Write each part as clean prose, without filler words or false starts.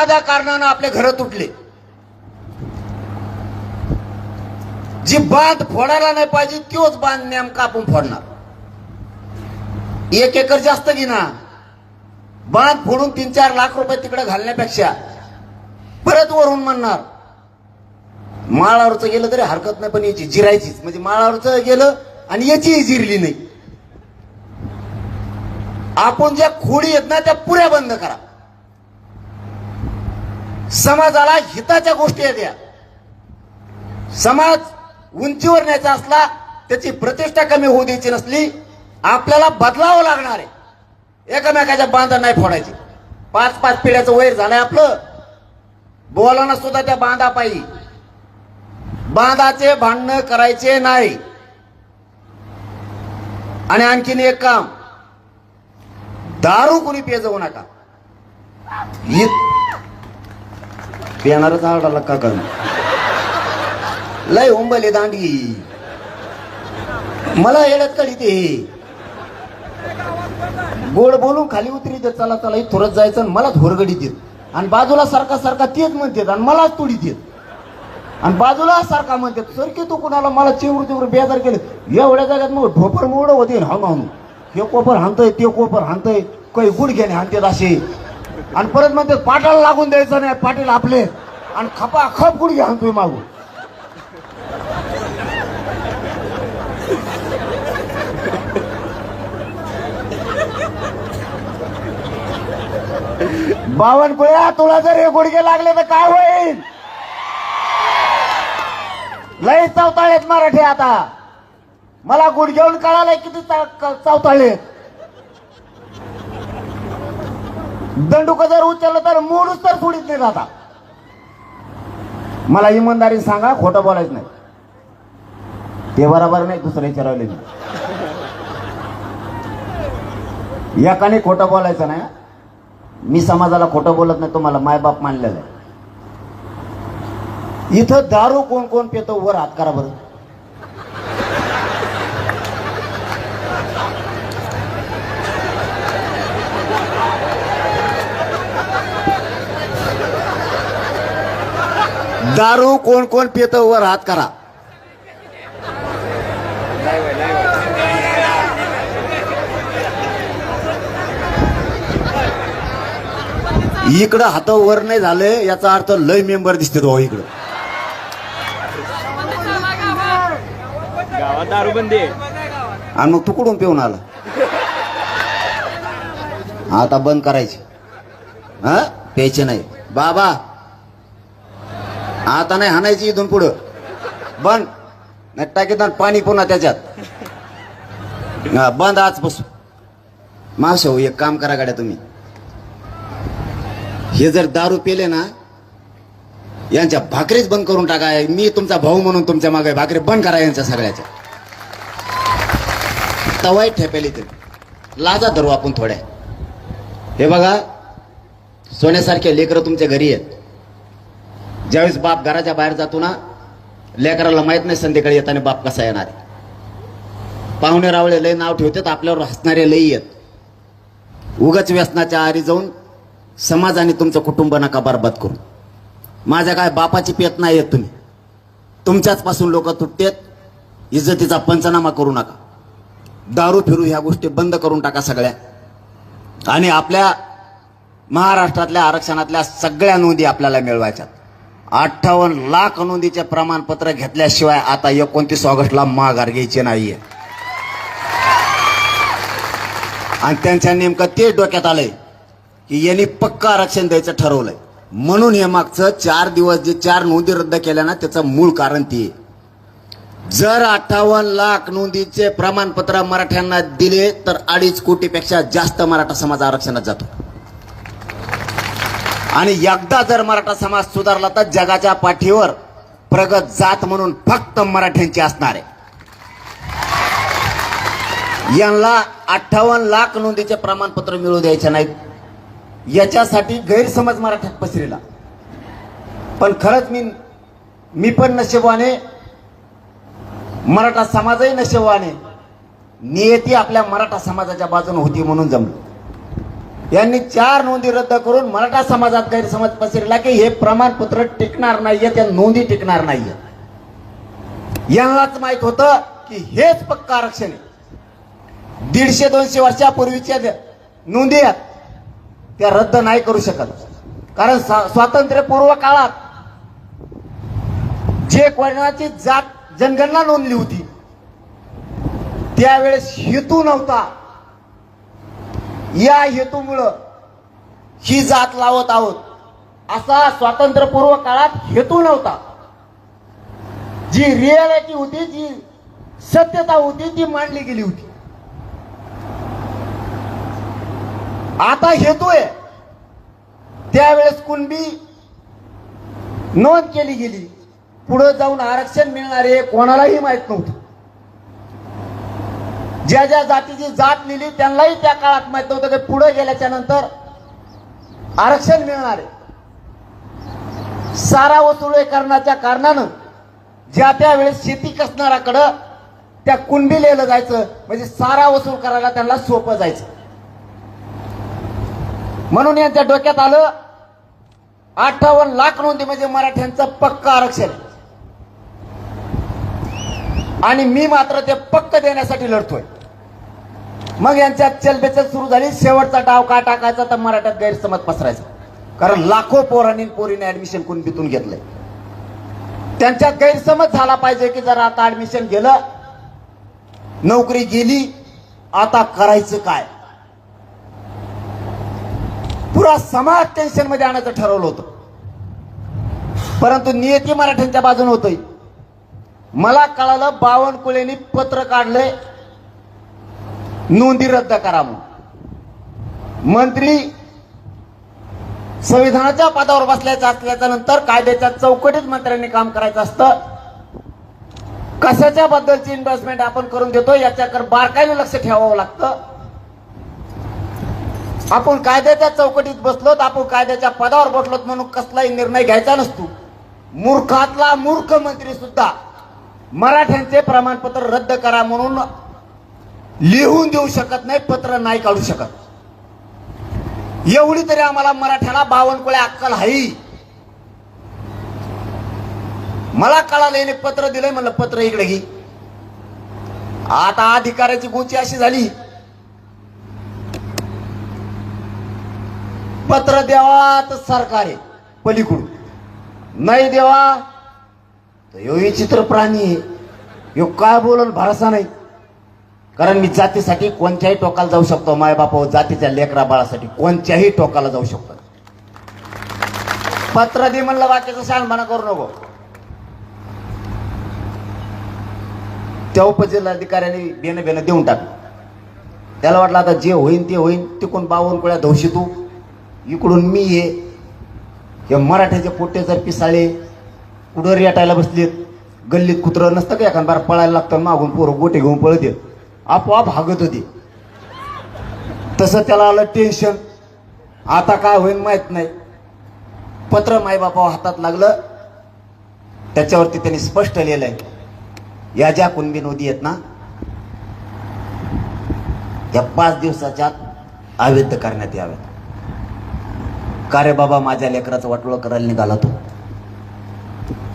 साध्या कारणानं आपले घर तुटले. जी बांध फोडायला नाही पाहिजे तोच बांध नेमका आपण फोडणार. 1 एकर जास्त घेना, बांध फोडून 3-4 लाख रुपये तिकडे घालण्यापेक्षा परत वरून म्हणणार माळावरचं गेलं तरी हरकत नाही, पण याची जिरायचीच. म्हणजे माळावरचं गेलं आणि याचीही जिरली नाही. आपण ज्या खोडी आहेत ना त्या पुऱ्या बंद करा. समाजाला हिताच्या गोष्टी आहेत. या समाज उंचीवर न्यायचा असला, त्याची प्रतिष्ठा कमी होऊ द्यायची नसली, आपल्याला बदलावं लागणार आहे. एकमेकाच्या बांधा नाही फोडायची. 5-5 पिढ्याचं वैर झालंय आपलं. बोलाना सुद्धा त्या बांधापायी. बांधाचे भांडणं करायचे नाही. आणि आणखीन एक काम, दारू कोणी पिय जाऊ नका. पिणारच आवडाला का कर लय उंबले दांडी मला येड्यात काढी. ते गोड बोलून खाली उतरी देत, चला चला थोडत जायचं आणि मला धोरगडी देत. आणि बाजूला सारखा सारखा तेच म्हणतात आणि मलाच तुडी देत. आणि बाजूला सारखा म्हणतात सरकी तू कुणाला. मला चिवर बेजार केलं. एवढ्या जाग्यात मग ढोपर मोड होते. हाणून हे कोपर हाणतय ते कोपर हाणतय, काही गुडघ्याने हाणतात असे. आणि परत म्हणतात पाटाला लागून द्यायचं नाही, पाटील आपले. आणि खपा खप गुडघे हाणतोय मागून. बावनकुळ्या, तुला जर हे गुडघे लागले तर काय होईल. लय चवताळेत मराठी. आता मला गुडघेऊन कळालंय किती चवताळेत. दंडुक जर उचललं तर मोडूच तर सोडीत नाही. आता मला इमानदारी सांगा, खोटं बोलायचं नाही. ते बरोबर नाही, दुसरे विचारवले नाही. एकाने खोटं बोलायचं नाही. मी समाजाला खोटं बोलत नाही, तुम्हाला मायबाप मानलेलं आहे. इथं दारू कोण कोण पितो वर हात करा बरं. दारू कोण कोण पितो वर हात करा. इकडं हात वर नाही झाले याचा अर्थ लय मेंबर दिसते तो इकडं. गावात दारूबंदी. आणि मग तू कुठून पिऊन आला. आता बंद करायची. हा प्यायचे नाही बाबा. आता नाही हाणायची इथून पुढं. बंद. नाही टाकीत पाणी पुन्हा त्याच्यात. बंद आजपासून. मावशो एक काम करा गाड्या तुम्ही. हे जर दारू पेले ना, यांच्या भाकरीच बंद करून टाका. मी तुमचा भाऊ म्हणून तुमच्या मागे भाकरी बंद करा यांच्या सगळ्याच्या. तवाई ठेपेली तरी लाजा धरू आपण थोड्या. हे बघा, सोन्यासारखे लेकरं तुमच्या घरी आहेत. ज्यावेळेस बाप घराच्या बाहेर जातो ना, लेकराला माहित नाही संध्याकाळी येताना बाप कसा येणार. पाहुणे रावळे लय नाव ठेवतात, आपल्यावर हसणारे लई आहेत. उगाच व्यसनाच्या आरी जाऊन समाज आणि तुमचं कुटुंब नका बरबाद करू. माझ्या काय बापाची पेत नाही येत तुम्ही. तुमच्याच पासून लोक तुटतेत. इज्जतीचा पंचनामा करू नका. दारू फिरू ह्या गोष्टी बंद करून टाका सगळ्या. आणि आपल्या महाराष्ट्रातल्या आरक्षणातल्या सगळ्या नोंदी आपल्याला मिळवायच्यात. 58 लाख नोंदीचे प्रमाणपत्र घेतल्याशिवाय आता 29 ऑगस्टला माघार घ्यायची नाहीये. आणि त्यांच्या नेमकं तेच डोक्यात आलंय की यांनी पक्का आरक्षण द्यायचं ठरवलंय. म्हणून हे मागचं 4 दिवस जे 4 नोंदी रद्द केल्या ना, त्याचं मूळ कारण ते. जर 58 लाख नोंदीचे प्रमाणपत्र मराठ्यांना दिले तर 2.5 कोटीपेक्षा जास्त मराठा समाज आरक्षणात जातो. आणि एकदा जर मराठा समाज सुधारला तर जगाच्या पाठीवर प्रगत जात म्हणून फक्त मराठ्यांची असणार आहे. यांना 58 लाख नोंदीचे प्रमाणपत्र मिळू द्यायचे नाहीत. याच्यासाठी गैरसमज मराठ्यात पसरला. पण खरंच मी पण नशिबाने, मराठा समाजही नशिबाने, नियती आपल्या मराठा समाजाच्या बाजूने होती म्हणून जमलं. यांनी 4 नोंदी रद्द करून मराठा समाजात गैरसमज पसरला की हे प्रमाणपत्र टिकणार नाहीये, त्या नोंदी टिकणार नाहीये. यांनाच माहित होतं की हेच पक्का आरक्षण आहे. 150-200 वर्षापूर्वीच्या नोंदी आहेत त्या रद्द नाही करू शकत. कारण स्वातंत्र्यपूर्व काळात जे कोणाची जात जनगणना नोंदली होती त्यावेळेस हेतू नव्हता. या हेतूमुळं ही जात लावत आहोत असा स्वातंत्र्यपूर्व काळात हेतू नव्हता. जी रियालिटी होती, जी सत्यता होती ती मांडली गेली होती. आता हेतू आहे. त्यावेळेस कुणबी नोंद केली गेली. पुढे जाऊन आरक्षण मिळणार आहे कोणालाही माहित नव्हतं. ज्या ज्या जातीची जात लिहिली त्यांनाही त्या काळात माहित नव्हतं की पुढे गेल्याच्या नंतर आरक्षण मिळणार आहे. सारा वसुलीकरणाच्या कारणानं ज्या त्यावेळेस शेती कसणाराकडं त्या कुणबी लिहिलं जायचं, म्हणजे सारा वसूल करायला त्यांना सोपं जायचं. म्हणून यांच्या डोक्यात आलं 58 लाख नोंदी म्हणजे मराठ्यांचं पक्क आरक्षण. आणि मी मात्र ते पक्क देण्यासाठी लढतोय. मग यांच्यात चलबेचल सुरू झाली. शेवटचा डाव का टाकायचा तर मराठ्यात गैरसमज पसरायचा. कारण लाखो पोरांनी पोरीने ऍडमिशन कुणबीतून घेतलंय. त्यांच्यात गैरसमज झाला पाहिजे की जर आता ऍडमिशन गेलं, नोकरी गेली, आता करायचं काय. पुरा समाज टेन्शन मध्ये आणायचं ठरवलं होतं. परंतु नियती मराठ्यांच्या बाजूने होतोय. मला कळालं बावनकुळेंनी पत्र काढलंय नोंदी रद्द करा म्हणून. मंत्री संविधानाच्या पदावर बसल्याचं असल्याच्या नंतर कायद्याच्या चौकटीत मंत्र्यांनी काम करायचं असतं. कशाच्या बद्दलची इन्व्हेस्टमेंट आपण करून देतो याच्याकडे बारकाईने लक्ष ठेवावं लागतं. आपण कायद्याच्या चौकटीत बसलोत, आपण कायद्याच्या पदावर बसलोत म्हणून कसलाही निर्णय घ्यायचा नसतो. मूर्खातला मूर्ख मंत्री सुद्धा मराठ्यांचे प्रमाणपत्र रद्द करा म्हणून लिहून देऊ शकत नाही, पत्र नाही काढू शकत. एवढी तरी आम्हाला मराठ्याला बावनकुळे अक्कल आहे. मला कळालं याने पत्र दिलंय, म्हणलं पत्र इकडे घे. आता अधिकाऱ्याची गोची अशी झाली, पत्र द्यावा तर सरकार आहे पलीकडून, नाही देवा तर यो विचित्र प्राणी आहे, यो काय बोलल भरोसा नाही. कारण मी जातीसाठी कोणत्याही टोकाला जाऊ शकतो. मायबापा जातीच्या लेकरा बाळासाठी कोणत्याही टोकाला जाऊ शकतो. पत्र दे म्हणलं, बाकीचं शहाणपणा करू नको. त्या उपजिल्हाधिकाऱ्याने बेनं देऊन टाकलं. त्याला वाटलं आता जे होईन ते होईन. तिकडून बावनकुळ्या धवशी तू, इकडून मी ये. हे मराठ्याचे पोटे जर पिसाळे कुठं रेटायला बसलेत. गल्लीत कुत्रं नसतं का एखाद बार पळायला लागतं, मागून पोरं गोटे घेऊन पळत येत, आपोआप हागत होते. तसं त्याला आलं टेन्शन. आता काय होईल माहित नाही. पत्र मायबापा हातात लागलं. त्याच्यावरती त्यांनी स्पष्ट लिहिलंय, या ज्या कुणबी नोंदी आहेत ना या 5 दिवसाच्या अवैध करण्यात याव्यात. का रे बाबा, माझ्या लेकराचं वाटोळं करायला निघाला तू.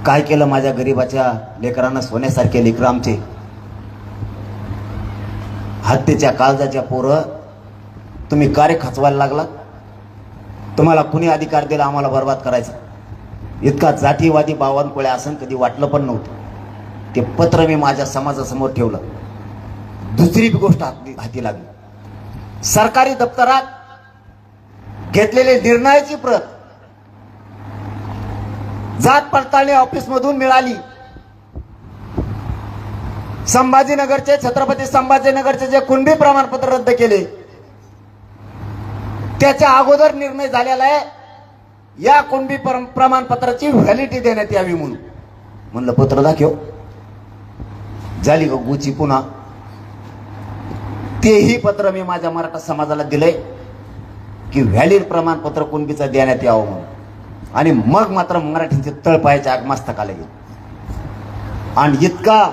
काय केलं माझ्या गरीबाच्या लेकरांना. सोन्यासारखे लेकर आमचे, हत्तीच्या काळजाच्या पोरं तुम्ही का रे खचवायला लागलात. तुम्हाला कुणी अधिकार दिला आम्हाला बर्बाद करायचा. इतका जातीवादी बावनकुळे असं कधी वाटलं पण नव्हतं. ते पत्र मी माझ्या समाजासमोर ठेवलं. दुसरी गोष्ट हाती लागली. सरकारी दप्तरात घेतलेले निर्णयाची प्रत जात पडताळणी ऑफिस मधून मिळाली. संभाजीनगरचे, छत्रपती संभाजीनगरचे जे कुणबी प्रमाणपत्र रद्द केले त्याच्या अगोदर निर्णय झालेला आहे या कुणबी प्रमाणपत्राची व्हॅलिडिटी देण्यात यावी म्हणून. म्हणलं पत्र दाखव. झाली ग गुची पुन्हा. तेही पत्र मी माझ्या मराठा समाजाला दिलंय की व्हॅलिड प्रमाणपत्र कुणबीचं देण्यात यावं म्हणून. आणि मग मात्र मराठींचे तळपायाच्या आगमस्तकाला गेले. आणि इतका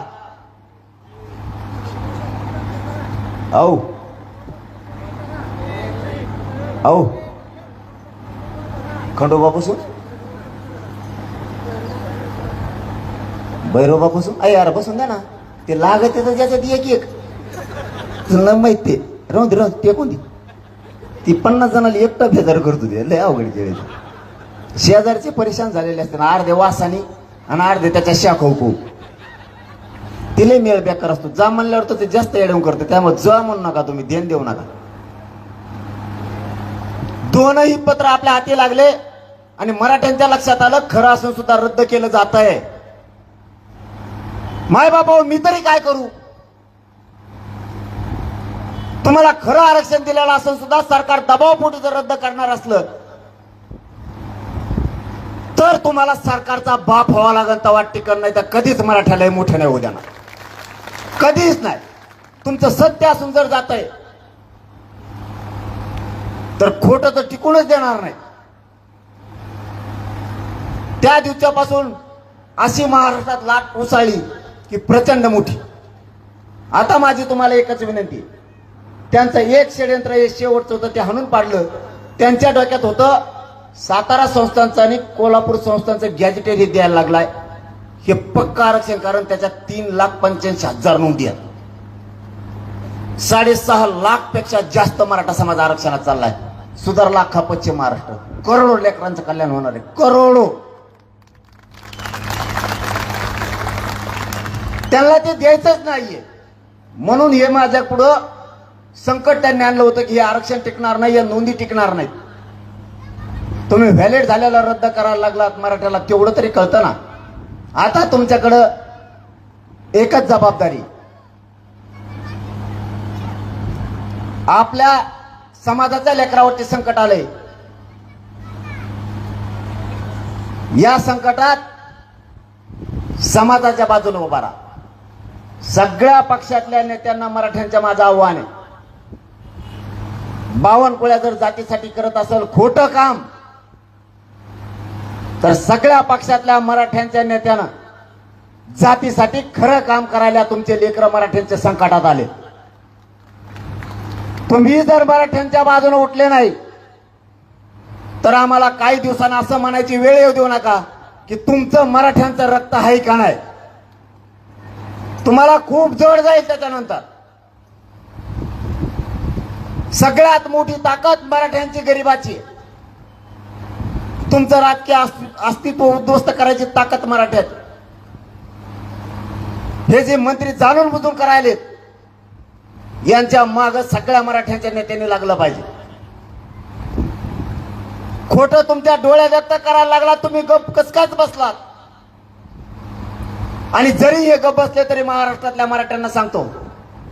अहो खंडोबा बसून भैरोबा बसून अय यार बसून द्या ना. ते लागत तर ज्याच्यात एक एक तुला माहित ते राहून दे ते कोणती ती 50 जणांना एकटा बेजार करतो ते लय अवघड खेळायचं. शेजारचे परेशान झालेले असते ना अर्धे वासानी आणि अर्धे त्याच्या शाखो तिले मेळ बेकार असतो. जा म्हणल्यावर तर ते जास्त एडवून करतो. त्यामुळे जा म्हणू नका तुम्ही ध्यान देऊ नका. दोनही पत्र आपल्या हाती लागले आणि मराठ्यांच्या लक्षात आलं खरं असून सुद्धा रद्द केलं जात आहे. माय बाबा मी तरी काय करू. तुम्हाला खरं आरक्षण दिलेलं असून सुद्धा सरकार दबावपोटी जर रद्द करणार असलं तर तुम्हाला सरकारचा बाप व्हावा लागेल. तेव्हा टिकन नाही तर कधीच मराठ्याला मोठे नाही होऊ देणार. कधीच नाही. तुमचं सत्य असून जर जात आहे तर खोटं तर टिकूनच देणार नाही. त्या दिवसापासून अशी महाराष्ट्रात लाट उसळली की प्रचंड मोठी. आता माझी तुम्हाला एकच विनंती. त्यांचं एक षडयंत्र हे शेवटचं होतं ते हाणून पाडलं. त्यांच्या डोक्यात होतं सातारा संस्थांचं आणि कोल्हापूर संस्थांचं गॅजेटेड द्यायला लागलाय. हे पक्का आरक्षण कारण त्याच्यात 3,85,000 नोंदी आहेत. 6.5 लाख पेक्षा जास्त मराठा समाज आरक्षणात चाललाय. सुधारला अख्खा पश्चिम महाराष्ट्र. करोडो लेकरांचं कल्याण होणार आहे. करोडो. त्यांना ते द्यायचंच नाहीये म्हणून हे माझ्या पुढं संकट त्यांनी आणलं होतं की हे आरक्षण टिकणार नाही, या नोंदी टिकणार नाहीत. तुम्ही व्हॅलिड झालेला रद्द करायला लागलात मराठ्याला तेवढं तरी कळतं ना. आता तुमच्याकडं एकच जबाबदारी. आपल्या समाजाच्या लेकरावरती संकट आलंय. या संकटात समाजाच्या बाजूने उभा राहा. सगळ्या पक्षातल्या नेत्यांना मराठ्यांच्या माझं आव्हान आहे. बावनकुळ्या जर जातीसाठी करत असेल खोटं काम तर सगळ्या पक्षातल्या मराठ्यांच्या नेत्यानं जातीसाठी खरं काम करायला तुमचे लेकरं मराठ्यांच्या संकटात आले. तुम्ही जर मराठ्यांच्या बाजूने उठले नाही तर आम्हाला काही दिवसांना असं म्हणायची वेळ येऊ देऊ नका की तुमचं मराठ्यांचं रक्त आहे का नाही. तुम्हाला खूप जड जाईल. त्याच्यानंतर सगळ्यात मोठी ताकद मराठ्यांची गरिबाची. तुमचं राजकीय अस्तित्व उद्ध्वस्त करायची ताकद मराठ्यात. हे जे मंत्री जाणून बुजून करायलेत यांच्या माग सगळ्या मराठ्यांच्या नेत्यांनी लागलं पाहिजे. खोटं तुमच्या डोळ्या व्यक्त करायला लागला तुम्ही गप कसकाच बसलात. आणि जरी हे गप बसले तरी महाराष्ट्रातल्या मराठ्यांना सांगतो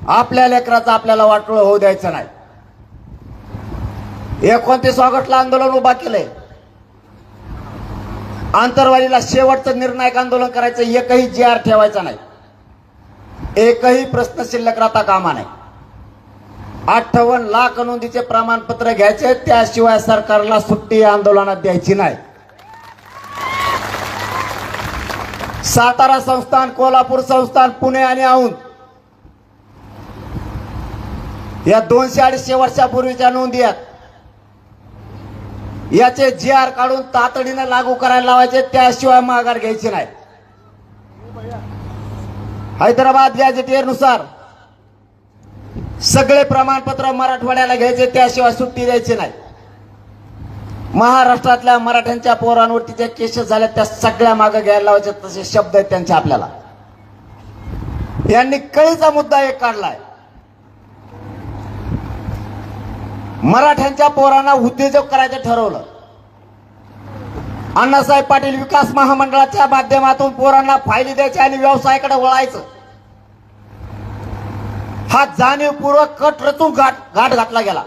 आपल्या लेकराचं आपल्याला वाटोळं होऊ द्यायचं नाही. 29 ऑगस्टला आंदोलन उभा केलंय. आंतरवालीला शेवटचं निर्णायक आंदोलन करायचं. एकही GR ठेवायचा नाही. एकही प्रश्न शिल्लक राहता कामा नाही. 58 लाख नोंदीचे प्रमाणपत्र घ्यायचे. त्याशिवाय सरकारला सुट्टी आंदोलनात द्यायची नाही. सातारा संस्थान, कोल्हापूर संस्थान, पुणे आणि औंध या 200-250 वर्षापूर्वीच्या नोंदी आहेत. याचे GR काढून तातडीने लागू करायला लावायचे. त्याशिवाय माघार घ्यायची नाही. हैदराबाद गॅजेटियरनुसार सगळे प्रमाणपत्र मराठवाड्याला घ्यायचे. त्याशिवाय सुट्टी द्यायची नाही. महाराष्ट्रातल्या मराठ्यांच्या पोरांवरती ज्या केसेस झाल्या त्या सगळ्या मागे घ्यायला लावायचे. तसे शब्द आहेत त्यांचे आपल्याला. यांनी कळीचा मुद्दा एक काढलाय. मराठ्यांच्या पोरांना उद्योजक करायचं ठरवलं. अण्णासाहेब पाटील विकास महामंडळाच्या माध्यमातून पोरांना फायली द्यायची आणि व्यवसायाकडे वळायचं. हा जाणीवपूर्वक कट रचून घाट घातला गेला.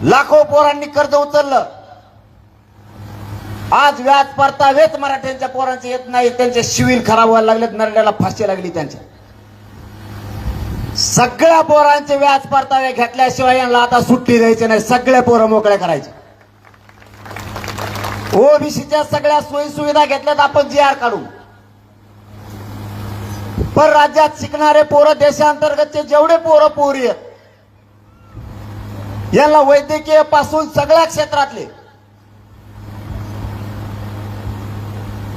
लाखो पोरांनी कर्ज उचललं. आज व्याज परतावेच मराठ्यांच्या पोरांचे येत नाही. त्यांचे शिवील खराब व्हायला लागलेत. नरड्याला फाशी लागली त्यांच्या. सगळ्या पोरांचे व्याज परतावे घेतल्याशिवाय यांना आता सुट्टी द्यायची नाही. सगळे पोरं मोकळे करायचे. ओबीसीच्या सगळ्या सोयी सुविधा घेतल्यात आपण GR काढू. पण राज्यात शिकणारे पोरं देशांतर्गतचे जेवढे पोरं पोरी आहेत याला वैद्यकीय पासून सगळ्या क्षेत्रातले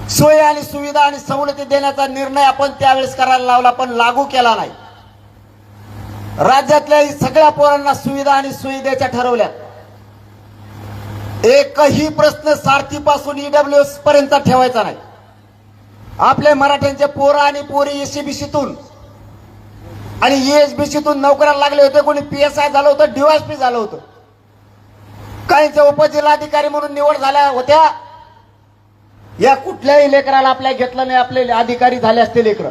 सोयी आणि सुविधा आणि सवलती देण्याचा निर्णय आपण त्यावेळेस करायला लावला, पण लागू केला नाही. राज्यातल्या सगळ्या पोरांना सुविधा आणि सोयी द्यायच्या ठरवल्या. एकही प्रश्न सारथीपासून ईडब्ल्यूएस पर्यंत ठेवायचा नाही. आपले मराठ्यांचे पोरं आणि पोरी एसीबीसीतून आणि ESBCतून नोकऱ्याला लागले होते. कोणी PSI झालं होतं, DYSP झालं होतं. काहींच्या उपजिल्हाधिकारी म्हणून निवड झाल्या होत्या. या कुठल्याही लेकराला आपल्या घेतलं नाही, आपले अधिकारी झाले असते लेकर.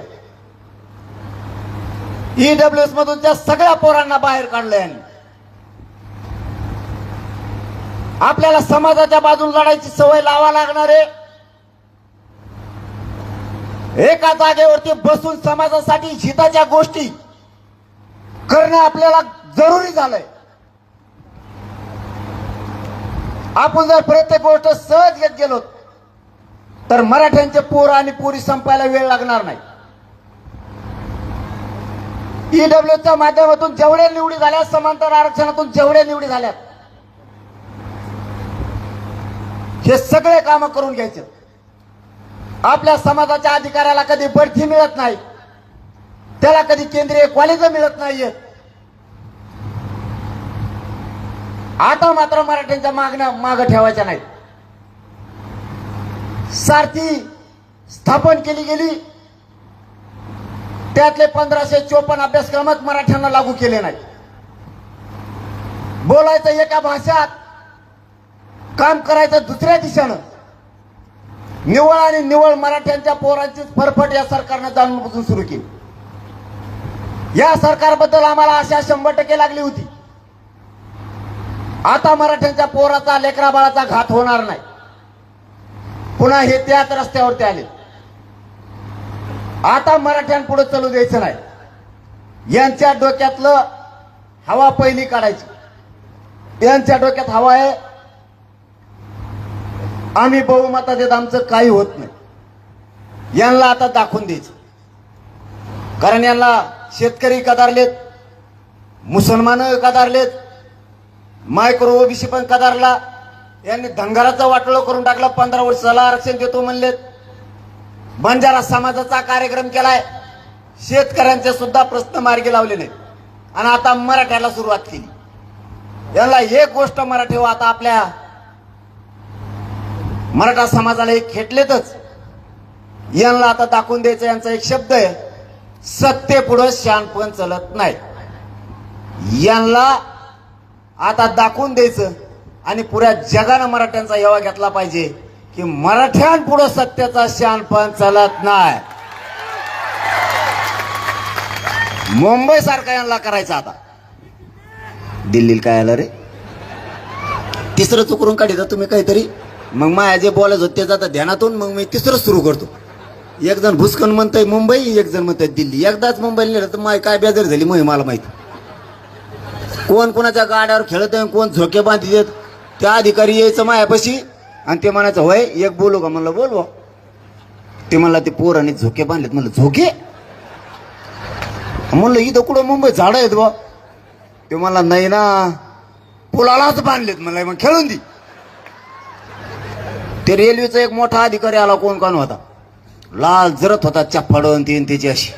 ईडब्ल्यूएस मधून त्या सगळ्या पोरांना बाहेर काढलंय. आपल्याला समाजाच्या बाजून लढायची सवय लावा लागणार आहे. एका जागेवरती बसून समाजासाठी हिताच्या गोष्टी करणं आपल्याला जरुरी झालंय. आपण जर प्रत्येक गोष्ट सहज घेत गेलो तर मराठ्यांचे पोरं आणि पोरी संपायला वेळ लागणार नाही. ईडब्ल्यूएसच्या माध्यमातून जेवढे निवडी झाल्या, समांतर आरक्षणातून जेवढे निवडी झाल्या, हे सगळे काम करून घ्यायचे. आपल्या समाजाच्या अधिकाऱ्याला कधी बढती मिळत नाही, त्याला कधी केंद्रीय कॉलेज मिळत नाहीये. आता मात्र मराठ्यांच्या मागण्या मागे ठेवायच्या नाहीत. सारथी स्थापन केली गेली, त्यातले 1554 अभ्यासक्रमात मराठ्यांना लागू केले नाही. बोलायचं एका भाषात, काम करायचं दुसऱ्या दिशेनं. निवळ आणि निवळ मराठ्यांच्या पोरांची फरफट या सरकारनं जाणून बुजून सुरू केली. या सरकारबद्दल आम्हाला आशा 100% लागली होती. आता मराठ्यांच्या पोराचा, लेकरा बाळाचा घात होणार नाही. पुन्हा हे त्याच रस्त्यावरती आले. आता मराठ्यांपुढे चालू द्यायचं नाही. यांच्या डोक्यातलं हवा पहिली काढायची. यांच्या डोक्यात हवा आहे आम्ही बहुमतात देत, आमचं काही होत नाही. यांना आता दाखवून द्यायचं. कारण यांना शेतकरी कदारलेत, मुसलमान कदारलेत, मायक्रो ओबीसी पण कदारला. यांनी धनगराचं वाटोळं करून टाकलं. 15 वर्षाला आरक्षण देतो म्हणलेत. बंजारा समाजाचा कार्यक्रम केलाय. शेतकऱ्यांचे सुद्धा प्रश्न मार्गी लावले नाहीत. आणि आता मराठ्याला सुरुवात केली. यांना एक गोष्ट मराठी आता आपल्या मराठा समाजाला एक खेटलेतच. यांना आता दाखवून द्यायचं. यांचा एक शब्द आहे, सत्तेपुढं शहाणपण चलत नाही. यांना आता दाखवून द्यायचं आणि पुऱ्या जगानं मराठ्यांचा हेवा घेतला पाहिजे की मराठ्यांपुढं सत्तेचा शहाणपण चलत नाही. मुंबई सारखा यांना करायचं. आता दिल्लीला काय आलं रे, तिसरं चुकरून काढिता तुम्ही काहीतरी. मग माया जे बोलायचं होते जातात ध्यानातून. मग मी तिसरं सुरू करतो. एक जण भुसकन म्हणतंय मुंबई, एक जण म्हणतंय दिल्ली. एकदाच मुंबईला नेलं तर माय काय बेजार झाली मग मला माहिती. कोण कोणाच्या गाड्यावर खेळत आहे, कोण झोके बांधित आहेत. त्या अधिकारी यायचं मायापाशी आणि ते म्हणायचं होय एक बोलू का. म्हणलं बोलवा. ते म्हणला ते पोरांनी झोके बांधलेत. म्हणलं झोके. म्हणलं इथं कुठं मुंबई झाडं आहेत बा. ते म्हणला नाही ना, पुलालाच बांधलेत. म्हणलं मग खेळून दे. ते रेल्वेचा एक मोठा अधिकारी आला. कोण कोण होता, लाल जरत होता, चप्पाडून तीन त्याची अशी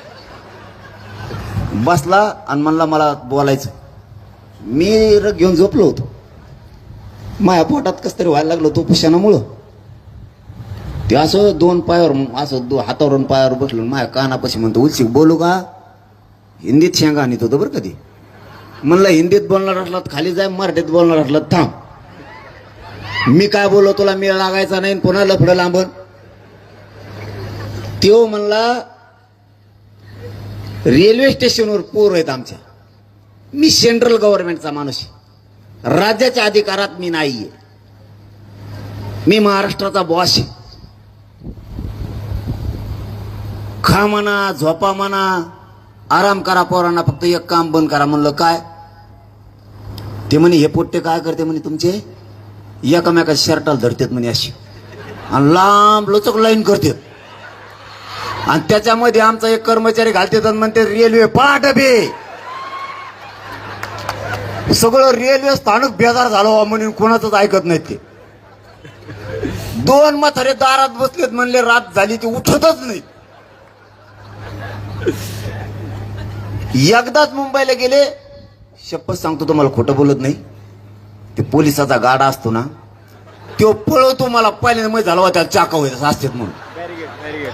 बसला आणि म्हणला मला बोलायचं. मी घेऊन झोपलो होतो. माया पोटात कस तरी व्हायला लागलो तो पुशानामुळं. ते असं दोन पायावर असं हातावरून पायावर बसलो. माया कानापाशी म्हणतो उलशी बोलू का. हिंदीत शेंगा आणत होतो बरं कधी. म्हणलं हिंदीत बोलणार असला खाली जाय, मराठीत बोलणार असला थांब. मी काय बोललो तुला मेळ लागायचा नाही. पुन्हा लफडं लांबन. त्यो म्हणला रेल्वे स्टेशनवर पोर आहेत आमच्या. मी सेंट्रल गव्हर्नमेंटचा माणूस आहे. राज्याच्या अधिकारात मी नाहीये. मी महाराष्ट्राचा बॉस आहे. खा म्हणा, झोपा म्हणा, आराम करा. पोरांना फक्त एक काम बंद करा. म्हणलं काय. ते म्हणे हे पोट्टे काय करते म्हणे तुमचे, एकामेका शर्टाला धरतात म्हणे अशी आणि लांब लोचक लाईन करतात. आणि त्याच्यामध्ये आमचा एक कर्मचारी घालतात आणि म्हणते रेल्वे पळा डबे. सगळं रेल्वे स्थानक बेजार झालं म्हणून कोणाचंच ऐकत नाहीत ते. 2 म्हातारे दारात बसलेत म्हणले रात झाली ते उठतच नाही. एकदाच मुंबईला गेले, शपथ सांगतो तुम्हाला खोटं बोलत नाही, ते पोलिसाचा गाडा असतो ना तो पळवतो मला पहिल्यांदा माहित झाला त्या चाका होत असतात म्हणून.